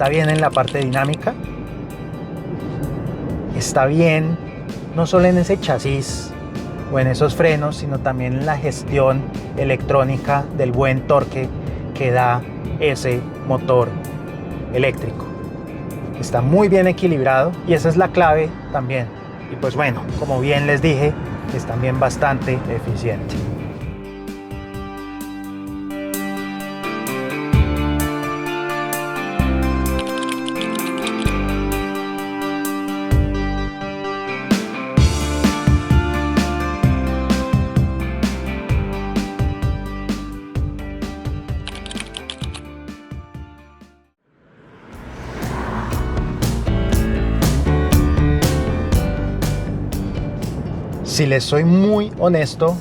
está bien en la parte dinámica, está bien no solo en ese chasis o en esos frenos, sino también en la gestión electrónica del buen torque que da ese motor eléctrico. Está muy bien equilibrado y esa es la clave también. Y pues bueno, como bien les dije, es también bastante eficiente. Si les soy muy honesto,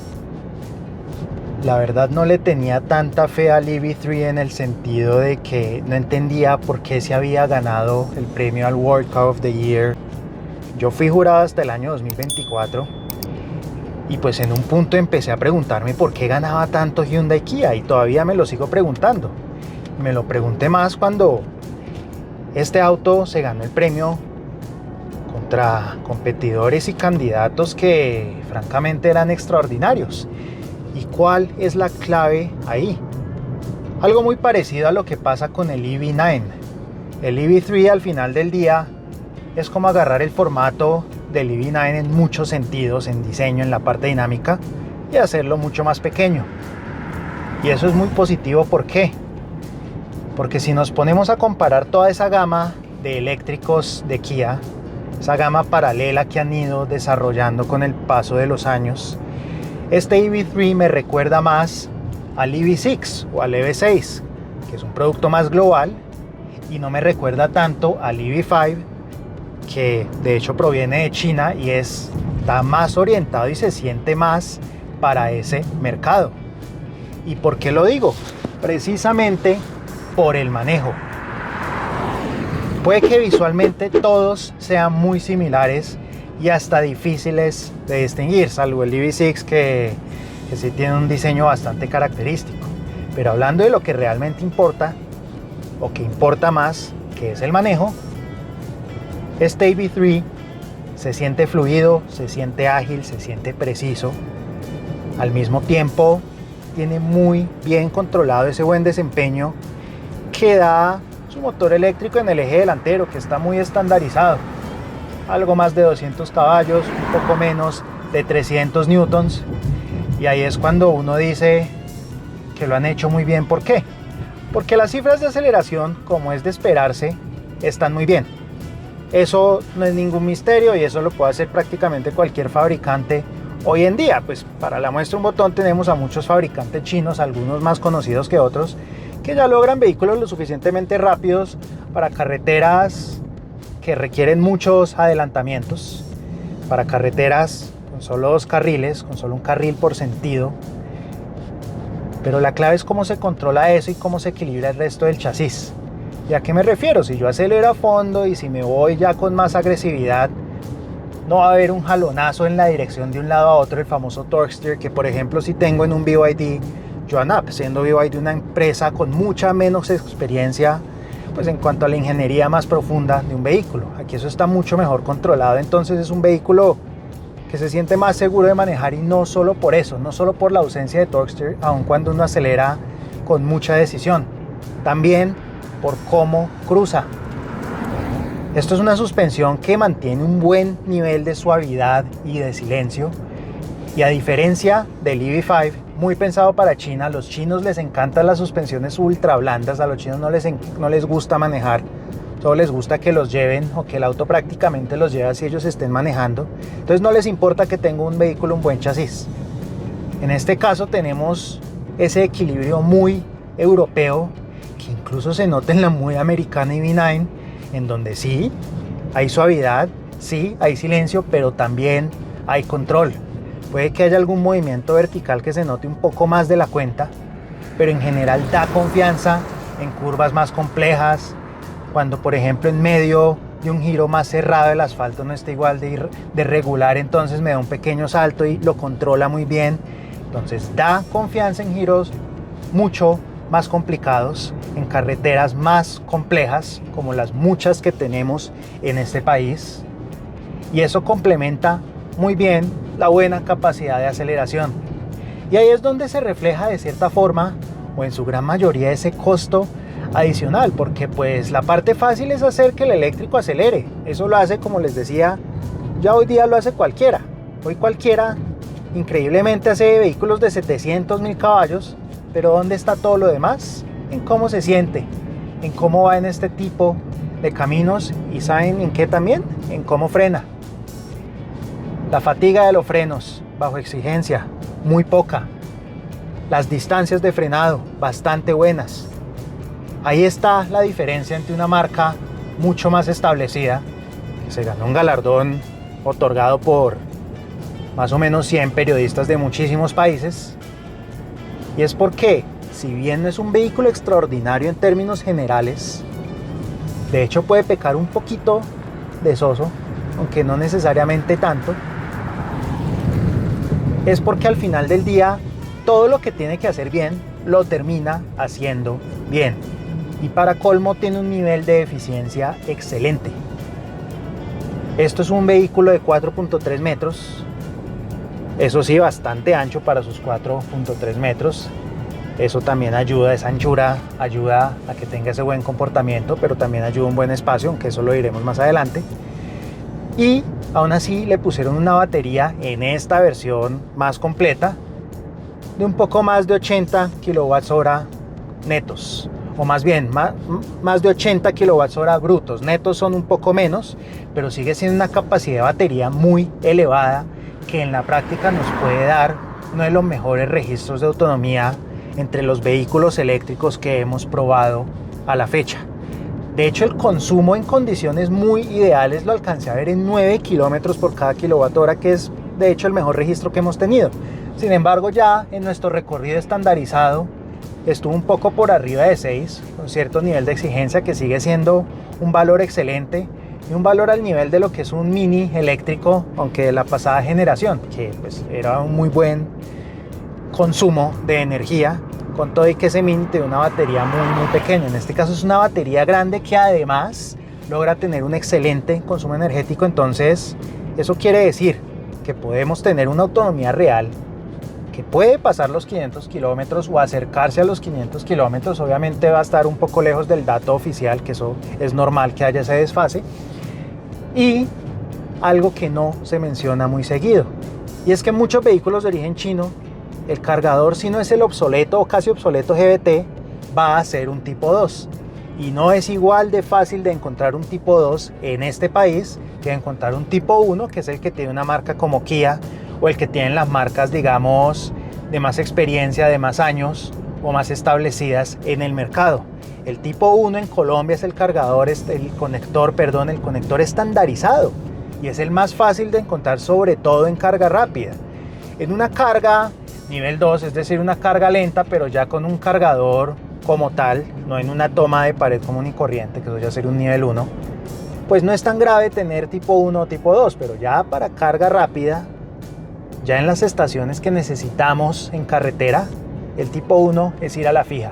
la verdad no le tenía tanta fe al EV3 en el sentido de que no entendía por qué se había ganado el premio al World Car of the Year. Yo fui jurado hasta el año 2024 y pues en un punto empecé a preguntarme por qué ganaba tanto Hyundai Kia y todavía me lo sigo preguntando. Me lo pregunté más cuando este auto se ganó el premio contra competidores y candidatos que francamente eran extraordinarios. ¿Y cuál es la clave ahí? Algo muy parecido a lo que pasa con el EV9. El EV3 al final del día es como agarrar el formato del EV9 en muchos sentidos, en diseño, en la parte dinámica, y hacerlo mucho más pequeño. Y eso es muy positivo. ¿Por qué? Porque si nos ponemos a comparar toda esa gama de eléctricos de Kia, esa gama paralela que han ido desarrollando con el paso de los años, este EV3 me recuerda más al EV6 o al EV6, que es un producto más global, y no me recuerda tanto al EV5, que de hecho proviene de China y está más orientado y se siente más para ese mercado. ¿Y por qué lo digo? Precisamente por el manejo. Puede que visualmente todos sean muy similares y hasta difíciles de distinguir, salvo el EV6 que sí tiene un diseño bastante característico. Pero hablando de lo que realmente importa, o que importa más, que es el manejo, este EV3 se siente fluido, se siente ágil, se siente preciso. Al mismo tiempo, tiene muy bien controlado ese buen desempeño que da su motor eléctrico en el eje delantero, que está muy estandarizado. Algo más de 200 caballos, un poco menos de 300 newtons. Y ahí es cuando uno dice que lo han hecho muy bien. ¿Por qué? Porque las cifras de aceleración, como es de esperarse, están muy bien. Eso no es ningún misterio y eso lo puede hacer prácticamente cualquier fabricante hoy en día. Pues para la muestra un botón tenemos a muchos fabricantes chinos, algunos más conocidos que otros, que ya logran vehículos lo suficientemente rápidos para carreteras que requieren muchos adelantamientos, para carreteras con solo 2 carriles, con solo un carril por sentido. Pero la clave es cómo se controla eso y cómo se equilibra el resto del chasis. ¿Y a qué me refiero? Si yo acelero a fondo y si me voy ya con más agresividad, no va a haber un jalonazo en la dirección de un lado a otro, el famoso torque steer, que por ejemplo si tengo en un BYD Joan-Up, siendo BYD una empresa con mucha menos experiencia pues en cuanto a la ingeniería más profunda de un vehículo. Aquí eso está mucho mejor controlado, entonces es un vehículo que se siente más seguro de manejar, y no solo por eso, no solo por la ausencia de torque steer, aun cuando uno acelera con mucha decisión, también por cómo cruza. Esto es una suspensión que mantiene un buen nivel de suavidad y de silencio, y a diferencia del EV5, muy pensado para China. A los chinos les encantan las suspensiones ultra blandas, a los chinos no les gusta manejar, solo les gusta que los lleven o que el auto prácticamente los lleve así ellos estén manejando. Entonces no les importa que tenga un vehículo un buen chasis. En este caso tenemos ese equilibrio muy europeo que incluso se nota en la muy americana EV9, en donde sí hay suavidad, sí hay silencio, pero también hay control. Puede que haya algún movimiento vertical que se note un poco más de la cuenta, pero en general da confianza en curvas más complejas, cuando por ejemplo en medio de un giro más cerrado el asfalto no está igual de regular, entonces me da un pequeño salto y lo controla muy bien. Entonces da confianza en giros mucho más complicados, en carreteras más complejas, como las muchas que tenemos en este país. Y eso complementa muy bien la buena capacidad de aceleración. Y ahí es donde se refleja de cierta forma, o en su gran mayoría, ese costo adicional, porque pues la parte fácil es hacer que el eléctrico acelere. Eso lo hace, como les decía, ya hoy día lo hace cualquiera. Hoy cualquiera increíblemente hace vehículos de 700.000 caballos, pero ¿dónde está todo lo demás? En cómo se siente, en cómo va en este tipo de caminos, y ¿saben en qué también? En cómo frena. La fatiga de los frenos bajo exigencia, muy poca. Las distancias de frenado, bastante buenas. Ahí está la diferencia entre una marca mucho más establecida, que se ganó un galardón otorgado por más o menos 100 periodistas de muchísimos países. Y es porque, si bien no es un vehículo extraordinario en términos generales, de hecho puede pecar un poquito de soso, aunque no necesariamente tanto, es porque al final del día todo lo que tiene que hacer bien lo termina haciendo bien, y para colmo tiene un nivel de eficiencia excelente. Esto es un vehículo de 4.3 metros, eso sí, bastante ancho para sus 4.3 metros. Eso también ayuda, esa anchura ayuda a que tenga ese buen comportamiento, pero también ayuda a un buen espacio, aunque eso lo diremos más adelante. Y aún así le pusieron una batería en esta versión más completa de un poco más de 80 kWh netos, o más bien más de 80 kWh brutos. Netos son un poco menos, pero sigue siendo una capacidad de batería muy elevada, que en la práctica nos puede dar uno de los mejores registros de autonomía entre los vehículos eléctricos que hemos probado a la fecha. De hecho, el consumo en condiciones muy ideales lo alcancé a ver en 9 kilómetros por cada kilowatt-hora, que es de hecho el mejor registro que hemos tenido. Sin embargo, ya en nuestro recorrido estandarizado estuvo un poco por arriba de 6, con cierto nivel de exigencia, que sigue siendo un valor excelente y un valor al nivel de lo que es un Mini eléctrico, aunque de la pasada generación, que pues era un muy buen consumo de energía, con todo y que ese Mini tiene una batería muy pequeña. En este caso es una batería grande que además logra tener un excelente consumo energético. Entonces eso quiere decir que podemos tener una autonomía real que puede pasar los 500 kilómetros o acercarse a los 500 kilómetros. Obviamente va a estar un poco lejos del dato oficial, que eso es normal que haya ese desfase. Y algo que no se menciona muy seguido, y es que en muchos vehículos de origen chino el cargador, si no es el obsoleto o casi obsoleto GBT, va a ser un tipo 2, y no es igual de fácil de encontrar un tipo 2 en este país que encontrar un tipo 1, que es el que tiene una marca como Kia, o el que tienen las marcas, digamos, de más experiencia, de más años o más establecidas en el mercado. El tipo 1 en Colombia es el conector estandarizado, y es el más fácil de encontrar, sobre todo en carga rápida. En una carga nivel 2, es decir, una carga lenta, pero ya con un cargador como tal, no en una toma de pared común y corriente, que eso ya sería un nivel 1, pues no es tan grave tener tipo 1 o tipo 2, pero ya para carga rápida, ya en las estaciones que necesitamos en carretera, el tipo 1 es ir a la fija,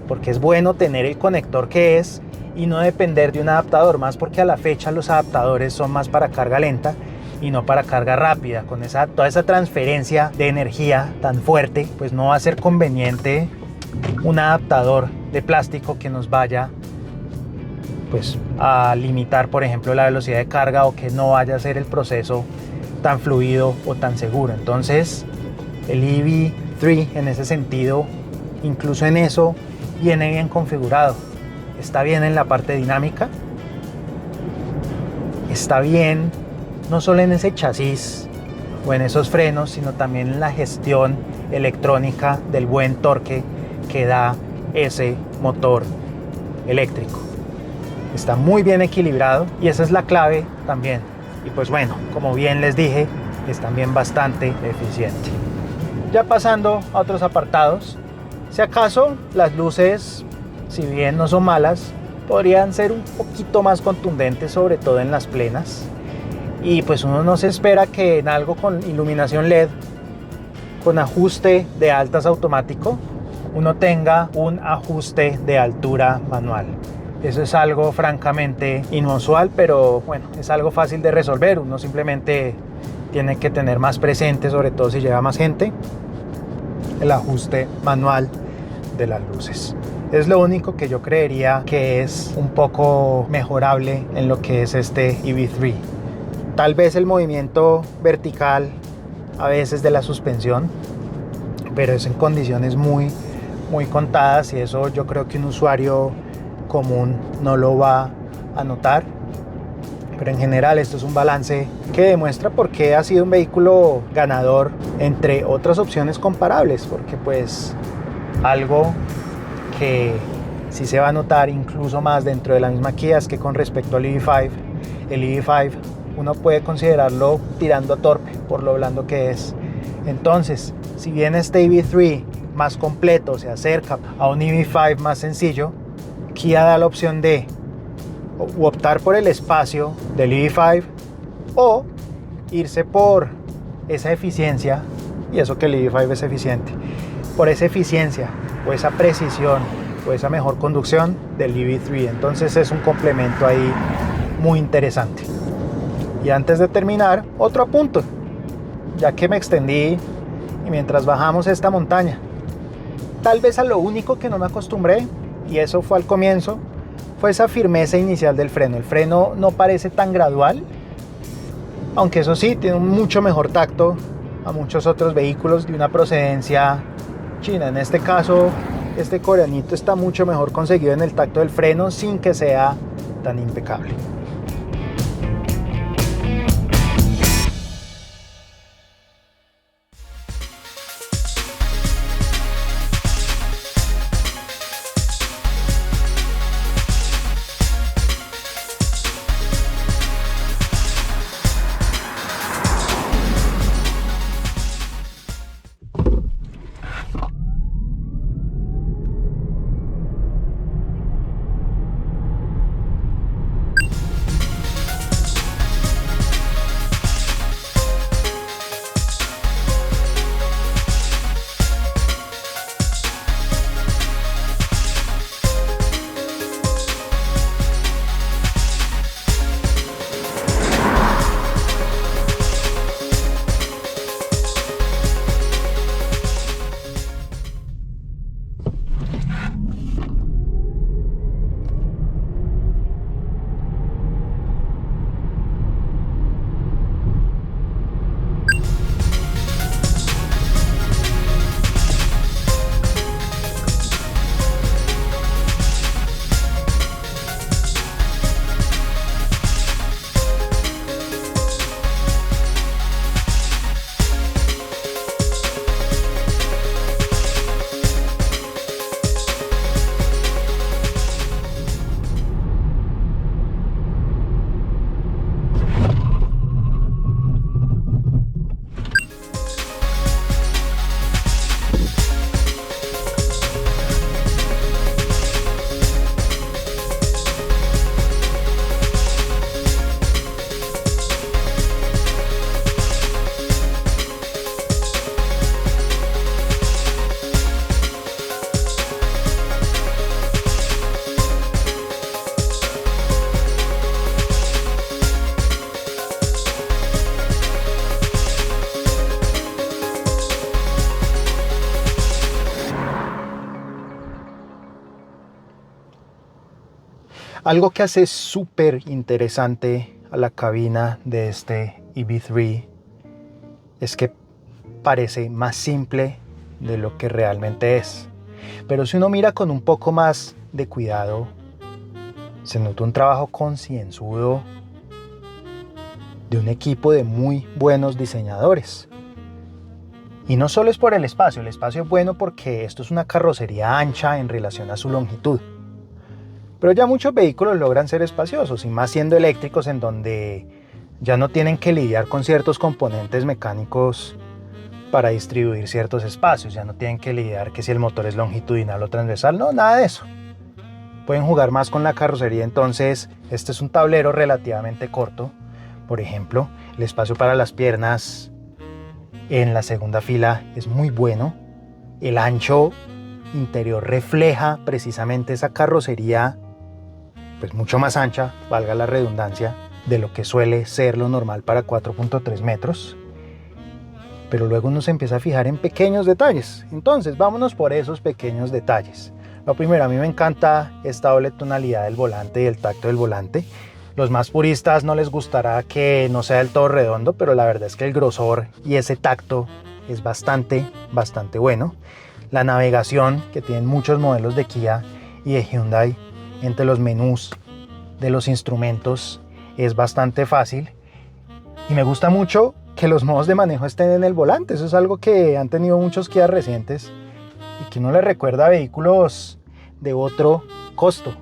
porque es bueno tener el conector que es y no depender de un adaptador, más porque a la fecha los adaptadores son más para carga lenta y no para carga rápida. Con toda esa transferencia de energía tan fuerte, pues no va a ser conveniente un adaptador de plástico que nos vaya pues a limitar, por ejemplo, la velocidad de carga, o que no vaya a ser el proceso tan fluido o tan seguro. Entonces el EV3 en ese sentido, incluso en eso, viene bien configurado. Está bien en la parte dinámica, está bien no solo en ese chasis o en esos frenos, sino también en la gestión electrónica del buen torque que da ese motor eléctrico. Está muy bien equilibrado, y esa es la clave también. Y pues bueno, como bien les dije, es también bastante eficiente. Ya pasando a otros apartados, si acaso las luces, si bien no son malas, podrían ser un poquito más contundentes, sobre todo en las plenas. Y pues uno no se espera que en algo con iluminación LED, con ajuste de altas automático, uno tenga un ajuste de altura manual. Eso es algo francamente inusual, pero bueno, es algo fácil de resolver. Uno simplemente tiene que tener más presente, sobre todo si lleva más gente, el ajuste manual de las luces. Es lo único que yo creería que es un poco mejorable en lo que es este EV3. Tal vez el movimiento vertical a veces de la suspensión, pero es en condiciones muy contadas, y eso yo creo que un usuario común no lo va a notar. Pero en general esto es un balance que demuestra por qué ha sido un vehículo ganador entre otras opciones comparables, porque pues algo que sí se va a notar incluso más dentro de la misma Kia es que con respecto al EV5, el EV5 uno puede considerarlo tirando a torpe por lo blando que es. Entonces, si bien este EV3 más completo se acerca a un EV5 más sencillo, Kia da la opción de optar por el espacio del EV5 o irse por esa eficiencia, y eso que el EV5 es eficiente, por esa eficiencia o esa precisión o esa mejor conducción del EV3. Entonces es un complemento ahí muy interesante. Y antes de terminar, otro punto, ya que me extendí y mientras bajamos esta montaña, tal vez a lo único que no me acostumbré, y eso fue al comienzo, fue esa firmeza inicial del freno. El freno no parece tan gradual, aunque eso sí, tiene un mucho mejor tacto a muchos otros vehículos de una procedencia china. En este caso, este coreanito está mucho mejor conseguido en el tacto del freno sin que sea tan impecable. Algo que hace súper interesante a la cabina de este EV3 es que parece más simple de lo que realmente es. Pero si uno mira con un poco más de cuidado, se nota un trabajo concienzudo de un equipo de muy buenos diseñadores. Y no solo es por el espacio es bueno porque esto es una carrocería ancha en relación a su longitud. Pero ya muchos vehículos logran ser espaciosos, y más siendo eléctricos, en donde ya no tienen que lidiar con ciertos componentes mecánicos para distribuir ciertos espacios. Ya no tienen que lidiar que si el motor es longitudinal o transversal, no, nada de eso. Pueden jugar más con la carrocería. Entonces este es un tablero relativamente corto. Por ejemplo, el espacio para las piernas en la segunda fila es muy bueno. El ancho interior refleja precisamente esa carrocería, pues mucho más ancha, valga la redundancia, de lo que suele ser lo normal para 4.3 metros. Pero luego uno se empieza a fijar en pequeños detalles. Entonces vámonos por esos pequeños detalles. Lo primero, a mí me encanta esta doble tonalidad del volante y el tacto del volante. Los más puristas no les gustará que no sea del todo redondo, pero la verdad es que el grosor y ese tacto es bastante bueno. La navegación que tienen muchos modelos de Kia y de Hyundai entre los menús de los instrumentos es bastante fácil. Y me gusta mucho que los modos de manejo estén en el volante. Eso es algo que han tenido muchos Kia recientes y que uno le recuerda a vehículos de otro costo.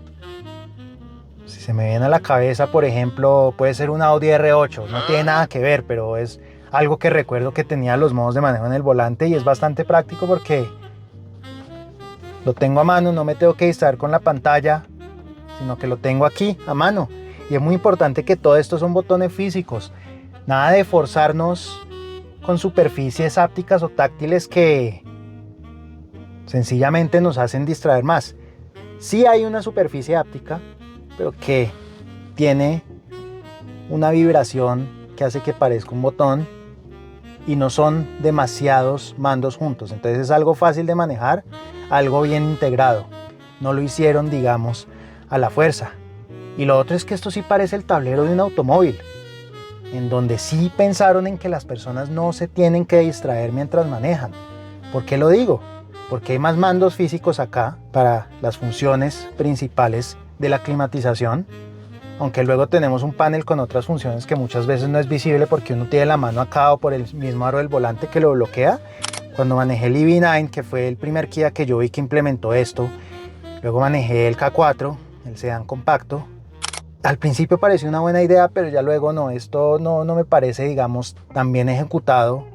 Si se me viene a la cabeza, por ejemplo, puede ser un Audi R8. No tiene nada que ver, pero es algo que recuerdo que tenía los modos de manejo en el volante y es bastante práctico porque lo tengo a mano, no me tengo que distraer con la pantalla, sino que lo tengo aquí a mano. Y es muy importante que todo esto son botones físicos. Nada de forzarnos con superficies ápticas o táctiles que sencillamente nos hacen distraer más. Sí hay una superficie áptica, pero que tiene una vibración que hace que parezca un botón y no son demasiados mandos juntos. Entonces es algo fácil de manejar, algo bien integrado. No lo hicieron, digamos, a la fuerza. Y lo otro es que esto sí parece el tablero de un automóvil, en donde sí pensaron en que las personas no se tienen que distraer mientras manejan. ¿Por qué lo digo? Porque hay más mandos físicos acá para las funciones principales de la climatización, aunque luego tenemos un panel con otras funciones que muchas veces no es visible porque uno tiene la mano acá o por el mismo aro del volante que lo bloquea. Cuando manejé el EV9, que fue el primer Kia que yo vi que implementó esto, luego manejé el K4, el sedán compacto. Al principio pareció una buena idea, pero ya luego no, esto no me parece, digamos, tan bien ejecutado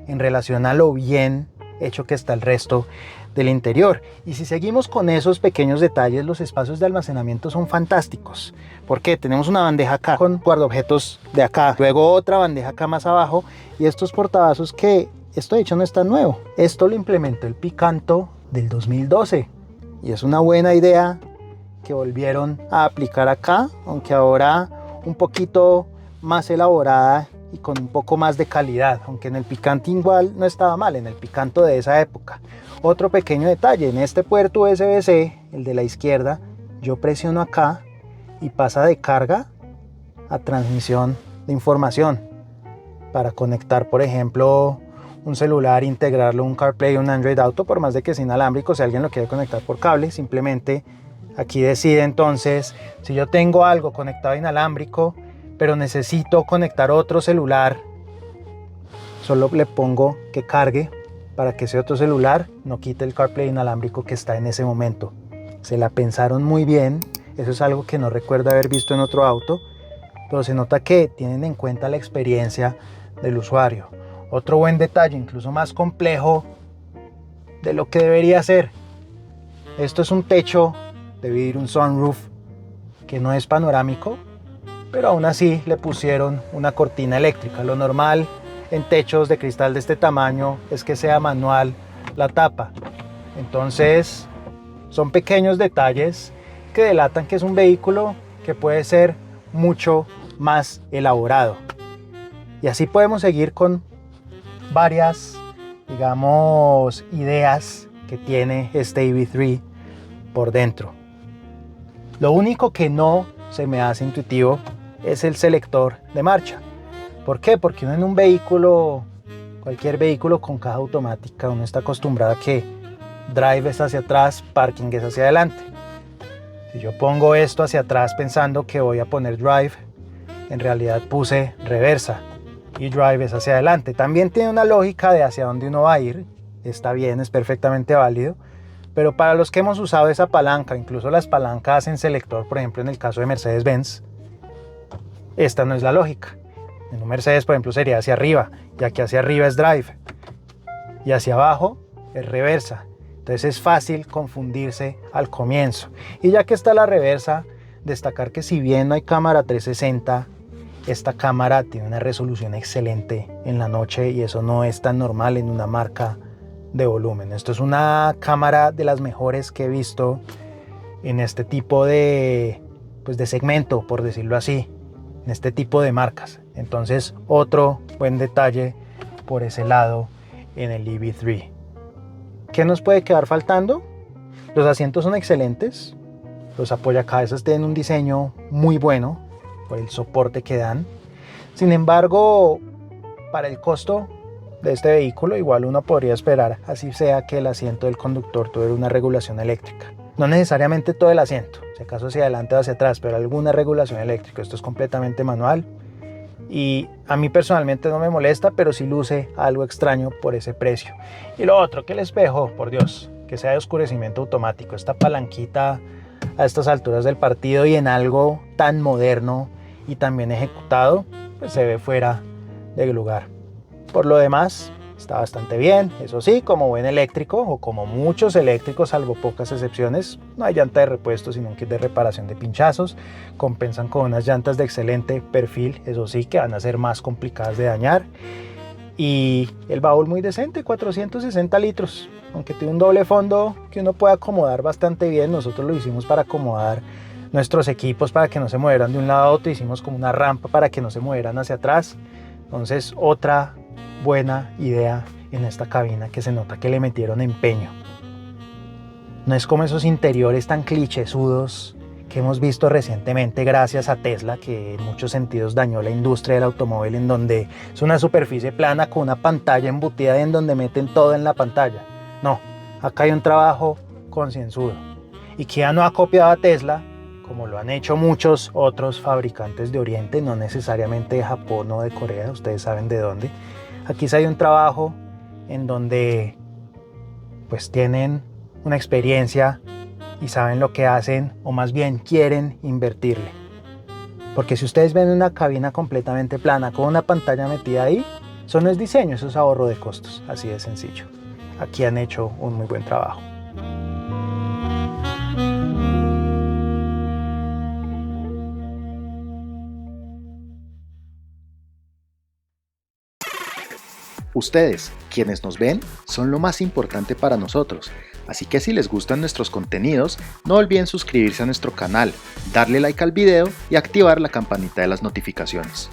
en relación a lo bien hecho que está el resto del interior. Y si seguimos con esos pequeños detalles, los espacios de almacenamiento son fantásticos. Porque tenemos una bandeja acá con guardaobjetos de acá, luego otra bandeja acá más abajo y estos portavasos que esto de hecho no es tan nuevo. Esto lo implementó el Picanto del 2012 y es una buena idea que volvieron a aplicar acá, aunque ahora un poquito más elaborada y con un poco más de calidad, aunque en el Picanto igual no estaba mal, en el Picanto de esa época. Otro pequeño detalle, en este puerto USB-C, el de la izquierda, yo presiono acá y pasa de carga a transmisión de información para conectar, por ejemplo, un celular, integrarlo a un CarPlay o un Android Auto, por más de que sea inalámbrico. Si alguien lo quiere conectar por cable, simplemente aquí decide entonces, si yo tengo algo conectado inalámbrico, pero necesito conectar otro celular, solo le pongo que cargue para que ese otro celular no quite el CarPlay inalámbrico que está en ese momento. Se la pensaron muy bien, eso es algo que no recuerdo haber visto en otro auto, pero se nota que tienen en cuenta la experiencia del usuario. Otro buen detalle, incluso más complejo de lo que debería ser. Esto es un techo de vidrio, un sunroof que no es panorámico, pero aún así le pusieron una cortina eléctrica. Lo normal en techos de cristal de este tamaño es que sea manual la tapa. Entonces son pequeños detalles que delatan que es un vehículo que puede ser mucho más elaborado. Y así podemos seguir con varias, digamos, ideas que tiene este EV3 por dentro. Lo único que no se me hace intuitivo es el selector de marcha. ¿Por qué? Porque uno en un vehículo, cualquier vehículo con caja automática, uno está acostumbrado a que drive es hacia atrás, parking es hacia adelante. Si yo pongo esto hacia atrás pensando que voy a poner drive, en realidad puse reversa y drive es hacia adelante. También tiene una lógica de hacia dónde uno va a ir, está bien, es perfectamente válido. Pero para los que hemos usado esa palanca, incluso las palancas en selector, por ejemplo en el caso de Mercedes-Benz, esta no es la lógica. En un Mercedes, por ejemplo, sería hacia arriba, ya que hacia arriba es drive y hacia abajo es reversa. Entonces es fácil confundirse al comienzo. Y ya que está la reversa, destacar que si bien no hay cámara 360, esta cámara tiene una resolución excelente en la noche y eso no es tan normal en una marca de volumen. Esto es una cámara de las mejores que he visto en este tipo de, pues de segmento, por decirlo así, en este tipo de marcas. Entonces, otro buen detalle por ese lado en el EV3. ¿Qué nos puede quedar faltando? Los asientos son excelentes. Los apoyacabezas tienen un diseño muy bueno por el soporte que dan. Sin embargo, para el costo de este vehículo, igual uno podría esperar, así sea que el asiento del conductor tuviera una regulación eléctrica. No necesariamente todo el asiento, si acaso hacia adelante o hacia atrás, pero alguna regulación eléctrica. Esto es completamente manual y a mí personalmente no me molesta, pero sí luce algo extraño por ese precio. Y lo otro, que el espejo, por Dios, que sea de oscurecimiento automático. Esta palanquita a estas alturas del partido y en algo tan moderno y tan bien ejecutado, pues se ve fuera de lugar. Por lo demás, está bastante bien. Eso sí, como buen eléctrico o como muchos eléctricos, salvo pocas excepciones, no hay llanta de repuesto, sino un kit de reparación de pinchazos. Compensan con unas llantas de excelente perfil, eso sí, que van a ser más complicadas de dañar. Y el baúl muy decente, 460 litros, aunque tiene un doble fondo que uno puede acomodar bastante bien. Nosotros lo hicimos para acomodar nuestros equipos para que no se movieran de un lado a otro. Hicimos como una rampa para que no se movieran hacia atrás. Entonces, otra buena idea en esta cabina, que se nota que le metieron empeño. No es como esos interiores tan clichésudos que hemos visto recientemente gracias a Tesla, que en muchos sentidos dañó la industria del automóvil, en donde es una superficie plana con una pantalla embutida en donde meten todo en la pantalla. No, acá hay un trabajo concienzudo. Y Kia no ha copiado a Tesla, como lo han hecho muchos otros fabricantes de Oriente, no necesariamente de Japón o de Corea, ustedes saben de dónde. Aquí sí hay un trabajo en donde pues tienen una experiencia y saben lo que hacen, o más bien quieren invertirle. Porque si ustedes ven una cabina completamente plana con una pantalla metida ahí, eso no es diseño, eso es ahorro de costos, así de sencillo. Aquí han hecho un muy buen trabajo. Ustedes, quienes nos ven, son lo más importante para nosotros, así que si les gustan nuestros contenidos, no olviden suscribirse a nuestro canal, darle like al video y activar la campanita de las notificaciones.